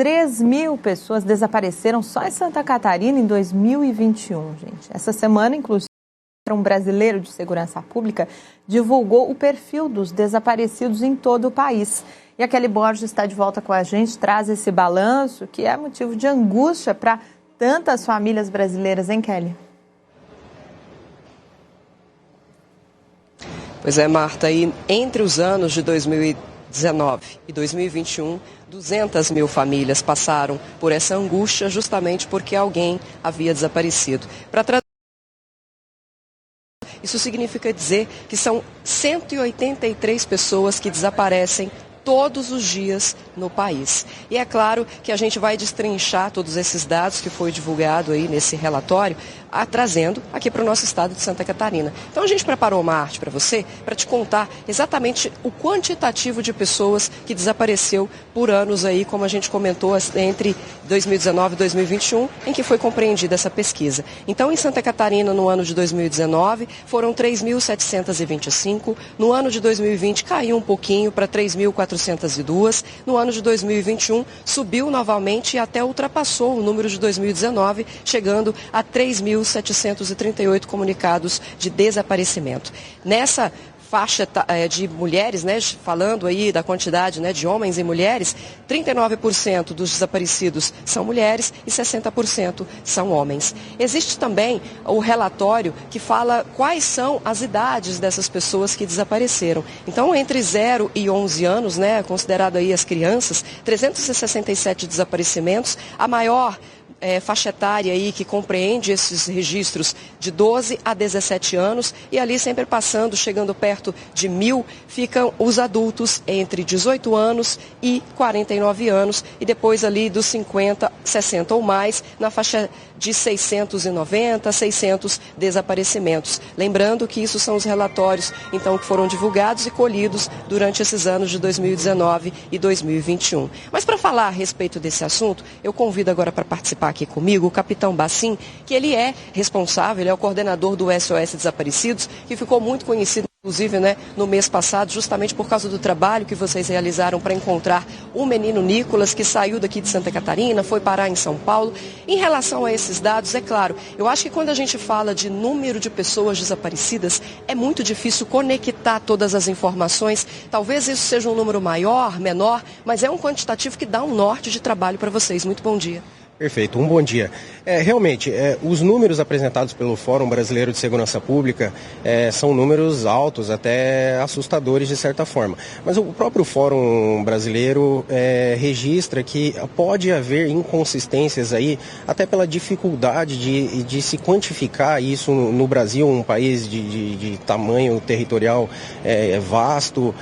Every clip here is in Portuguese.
3.000 pessoas desapareceram só em Santa Catarina em 2021, gente. Essa semana, inclusive, um brasileiro de segurança pública divulgou o perfil dos desaparecidos em todo o país. E a Kelly Borges está de volta com a gente, traz esse balanço que é motivo de angústia para tantas famílias brasileiras, hein, Kelly? Pois é, Marta, e entre os anos de 2019 e 2021, 200 mil famílias passaram por essa angústia justamente porque alguém havia desaparecido. Isso significa dizer que são 183 pessoas que desaparecem todos os dias no país. E é claro que a gente vai destrinchar todos esses dados que foi divulgado aí nesse relatório, trazendo aqui para o nosso estado de Santa Catarina. Então a gente preparou uma arte para você, para te contar exatamente o quantitativo de pessoas que desapareceu por anos aí, como a gente comentou, entre 2019 e 2021, em que foi compreendida essa pesquisa. Então em Santa Catarina, no ano de 2019, foram 3.725, no ano de 2020 caiu um pouquinho para 3.402, no ano de 2021 subiu novamente e até ultrapassou o número de 2019, chegando a 3.738 comunicados de desaparecimento. Nessa faixa de mulheres, né, falando aí da quantidade, né, de homens e mulheres, 39% dos desaparecidos são mulheres e 60% são homens. Existe também o relatório que fala quais são as idades dessas pessoas que desapareceram. Então, entre 0 e 11 anos, né, considerado aí as crianças, 367 desaparecimentos, a maior faixa etária aí que compreende esses registros de 12 a 17 anos e ali sempre passando, chegando perto de 1.000, ficam os adultos entre 18 anos e 49 anos e depois ali dos 50, 60 ou mais, na faixa de 690, 600 desaparecimentos. Lembrando que isso são os relatórios, então, que foram divulgados e colhidos durante esses anos de 2019 e 2021. Mas para falar a respeito desse assunto, eu convido agora para participar aqui comigo o capitão Bassim, que ele é responsável, ele é o coordenador do SOS Desaparecidos, que ficou muito conhecido, inclusive, né, no mês passado, justamente por causa do trabalho que vocês realizaram para encontrar o menino Nicolas, que saiu daqui de Santa Catarina, foi parar em São Paulo. Em relação a esses dados, é claro, eu acho que quando a gente fala de número de pessoas desaparecidas, é muito difícil conectar todas as informações. Talvez isso seja um número maior, menor, mas é um quantitativo que dá um norte de trabalho para vocês. Muito bom dia. Perfeito, um bom dia. Realmente, os números apresentados pelo Fórum Brasileiro de Segurança Pública são números altos, até assustadores de certa forma. Mas o próprio Fórum Brasileiro registra que pode haver inconsistências aí, até pela dificuldade de se quantificar isso no Brasil, um país de tamanho territorial vasto,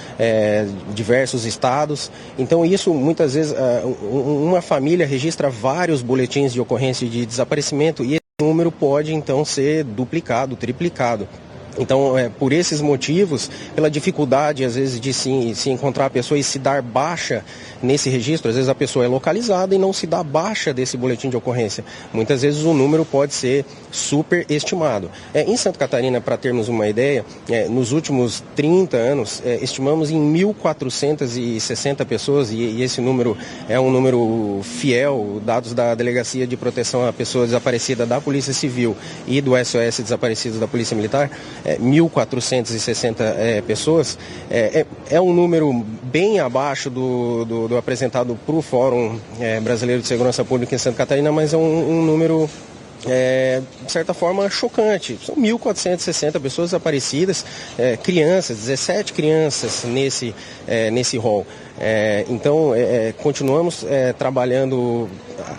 diversos estados. Então isso, muitas vezes, uma família registra vários boletins de ocorrência de desaparecimento e esse número pode então ser duplicado, triplicado. Então, por esses motivos, pela dificuldade, às vezes, de se encontrar a pessoa e se dar baixa nesse registro, às vezes a pessoa é localizada e não se dá baixa desse boletim de ocorrência. Muitas vezes o número pode ser superestimado. Em Santa Catarina, para termos uma ideia, nos últimos 30 anos, estimamos em 1.460 pessoas, e esse número é um número fiel, dados da Delegacia de Proteção à Pessoa Desaparecida da Polícia Civil e do SOS Desaparecidos da Polícia Militar, 1.460 pessoas, é um número bem abaixo do apresentado para o Fórum Brasileiro de Segurança Pública em Santa Catarina, mas é um número, de certa forma, chocante. São 1.460 pessoas desaparecidas, crianças, 17 crianças nesse rol. Então, continuamos trabalhando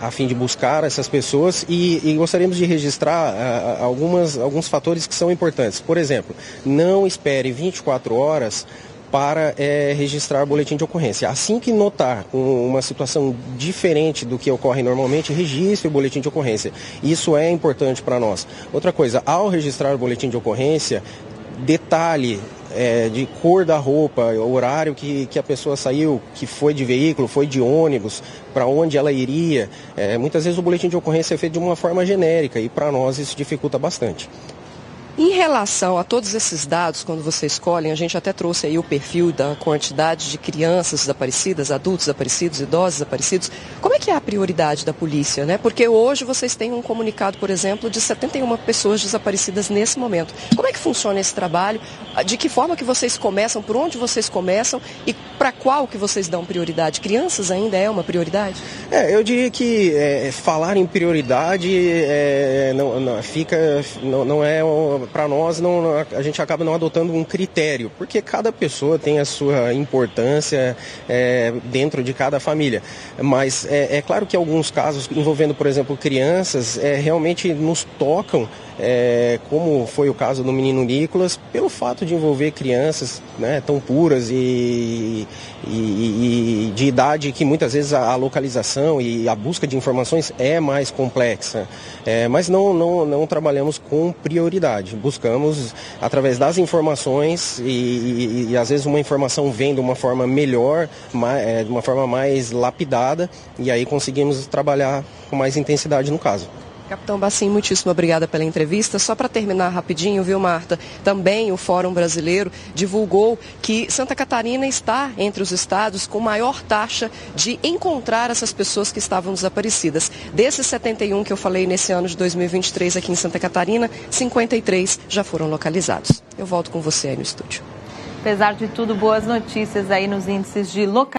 a fim de buscar essas pessoas e gostaríamos de registrar alguns fatores que são importantes. Por exemplo, não espere 24 horas para registrar boletim de ocorrência. Assim que notar uma situação diferente do que ocorre normalmente, registre o boletim de ocorrência. Isso é importante para nós. Outra coisa, ao registrar o boletim de ocorrência, detalhe de cor da roupa, o horário que a pessoa saiu, que foi de veículo, foi de ônibus, para onde ela iria. Muitas vezes o boletim de ocorrência é feito de uma forma genérica e para nós isso dificulta bastante. Em relação a todos esses dados, quando você escolhe, a gente até trouxe aí o perfil da quantidade de crianças desaparecidas, adultos desaparecidos, idosos desaparecidos. Como é que é a prioridade da polícia, né? Porque hoje vocês têm um comunicado, por exemplo, de 71 pessoas desaparecidas nesse momento. Como é que funciona esse trabalho? De que forma que vocês começam? Por onde vocês começam? E para qual que vocês dão prioridade? Crianças ainda é uma prioridade? Eu diria que falar em prioridade não é para nós, a gente acaba não adotando um critério, porque cada pessoa tem a sua importância dentro de cada família. Mas é claro que alguns casos envolvendo, por exemplo, crianças, realmente nos tocam, como foi o caso do menino Nicolas, pelo fato de envolver crianças, né, tão puras e de idade que muitas vezes a localização e a busca de informações é mais complexa. Mas não trabalhamos com prioridade. Buscamos, através das informações, e às vezes uma informação vem de uma forma melhor, de uma forma mais lapidada, e aí conseguimos trabalhar com mais intensidade no caso. Capitão Bacim, muitíssimo obrigada pela entrevista. Só para terminar rapidinho, viu, Marta? Também o Fórum Brasileiro divulgou que Santa Catarina está entre os estados com maior taxa de encontrar essas pessoas que estavam desaparecidas. Desses 71 que eu falei nesse ano de 2023 aqui em Santa Catarina, 53 já foram localizados. Eu volto com você aí no estúdio. Apesar de tudo, boas notícias aí nos índices de localização.